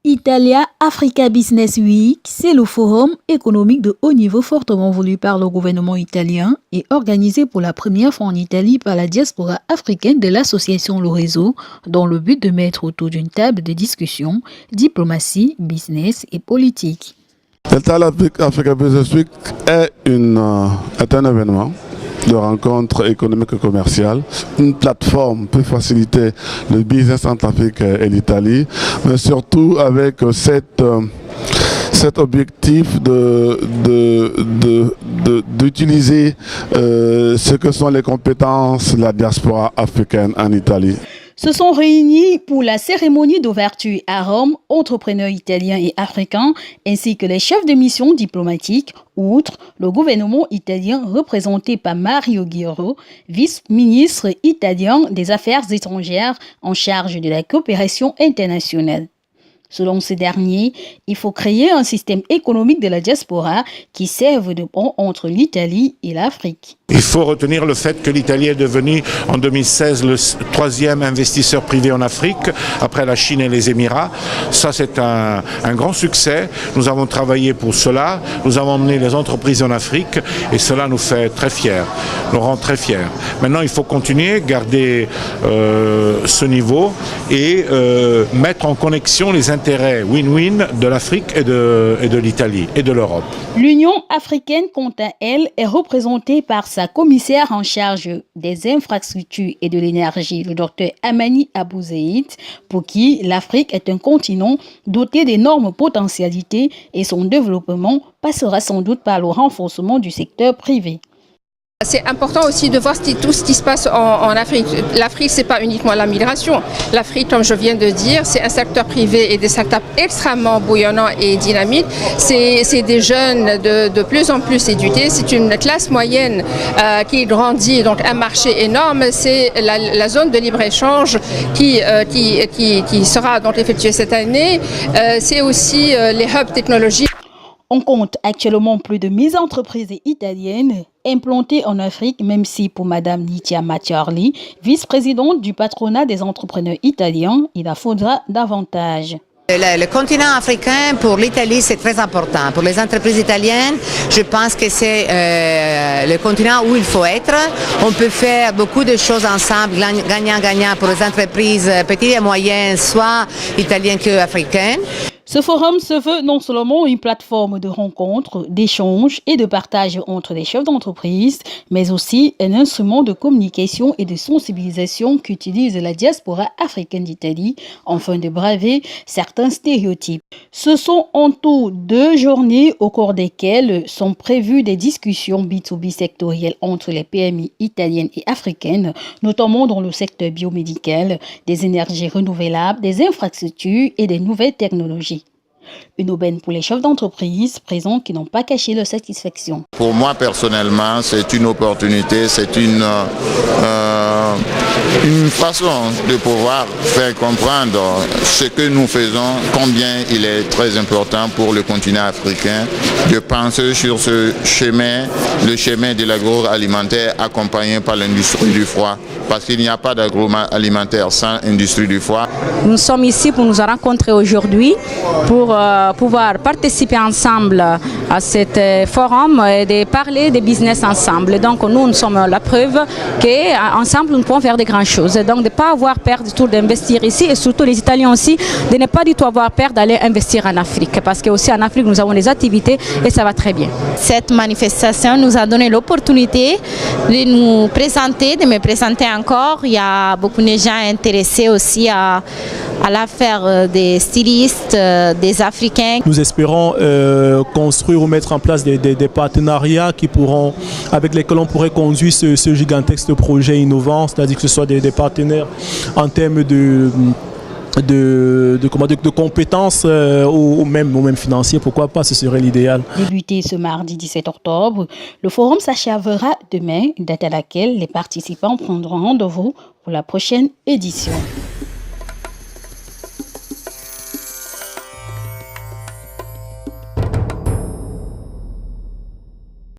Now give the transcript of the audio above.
Italia Africa Business Week, c'est le forum économique de haut niveau fortement voulu par le gouvernement italien et organisé pour la première fois en Italie par la diaspora africaine de l'association Le Réseau, dans le but de mettre autour d'une table de discussion diplomatie, business et politique. Italia Africa Business Week est un événement de rencontres économiques et commerciales, une plateforme pour faciliter le business entre l'Afrique et l'Italie, mais surtout avec cet objectif d'utiliser ce que sont les compétences de la diaspora africaine en Italie. Se sont réunis pour la cérémonie d'ouverture à Rome entrepreneurs italiens et africains ainsi que les chefs de mission diplomatiques, outre le gouvernement italien représenté par Mario Ghiro, vice-ministre italien des Affaires étrangères en charge de la coopération internationale. Selon ce dernier, il faut créer un système économique de la diaspora qui serve de pont entre l'Italie et l'Afrique. Il faut retenir le fait que l'Italie est devenue en 2016 le troisième investisseur privé en Afrique, après la Chine et les Émirats. Ça, c'est un grand succès. Nous avons travaillé pour cela. Nous avons emmené les entreprises en Afrique et cela nous fait très fiers, nous rend très fiers. Maintenant, il faut continuer, garder ce niveau et mettre en connexion les intérêts win-win de l'Afrique et de l'Italie et de l'Europe. L'Union africaine, quant à elle, est représentée par sa commissaire en charge des infrastructures et de l'énergie, le docteur Amani Abouzeid, pour qui l'Afrique est un continent doté d'énormes potentialités et son développement passera sans doute par le renforcement du secteur privé. C'est important aussi de voir tout ce qui se passe en Afrique. L'Afrique, c'est pas uniquement la migration. L'Afrique, comme je viens de dire, c'est un secteur privé et des secteurs extrêmement bouillonnants et dynamiques. C'est des jeunes de plus en plus éduqués. C'est une classe moyenne qui grandit, donc un marché énorme. C'est la zone de libre-échange qui sera donc effectuée cette année. C'est aussi les hubs technologiques. On compte actuellement plus de 1000 entreprises italiennes implantées en Afrique, même si pour Mme Nitia Macciarli, vice-présidente du patronat des entrepreneurs italiens, il en faudra davantage. Le continent africain, pour l'Italie, c'est très important. Pour les entreprises italiennes, je pense que c'est le continent où il faut être. On peut faire beaucoup de choses ensemble, gagnant-gagnant pour les entreprises petites et moyennes, soit italiennes qu'africaines. Ce forum se veut non seulement une plateforme de rencontres, d'échanges et de partage entre les chefs d'entreprise, mais aussi un instrument de communication et de sensibilisation qu'utilise la diaspora africaine d'Italie afin de braver certains stéréotypes. Ce sont en tout 2 journées au cours desquelles sont prévues des discussions B2B sectorielles entre les PMI italiennes et africaines, notamment dans le secteur biomédical, des énergies renouvelables, des infrastructures et des nouvelles technologies. Une aubaine pour les chefs d'entreprise présents qui n'ont pas caché leur satisfaction. Pour moi personnellement, c'est une opportunité, c'est une façon de pouvoir faire comprendre ce que nous faisons, combien il est très important pour le continent africain de penser sur ce chemin, le chemin de l'agroalimentaire accompagné par l'industrie du froid. Parce qu'il n'y a pas d'agroalimentaire sans industrie du froid. Nous sommes ici pour nous rencontrer aujourd'hui, pour pouvoir participer ensemble à cet forum et de parler de business ensemble. Donc nous sommes la preuve qu'ensemble nous pouvons faire de grandes choses. Donc de ne pas avoir peur du tout d'investir ici et surtout les Italiens aussi, de ne pas du tout avoir peur d'aller investir en Afrique. Parce qu'aussi en Afrique nous avons des activités et ça va très bien. Cette manifestation nous a donné l'opportunité de nous présenter, de me présenter encore. Il y a beaucoup de gens intéressés aussi à l'affaire des stylistes, des Africains. Nous espérons construire ou mettre en place des partenariats avec lesquels on pourrait conduire ce gigantesque projet innovant, c'est-à-dire que ce soit des partenaires en termes de compétences ou même financiers, pourquoi pas, ce serait l'idéal. Débuté ce mardi 17 octobre, le forum s'achèvera demain, date à laquelle les participants prendront rendez-vous pour la prochaine édition.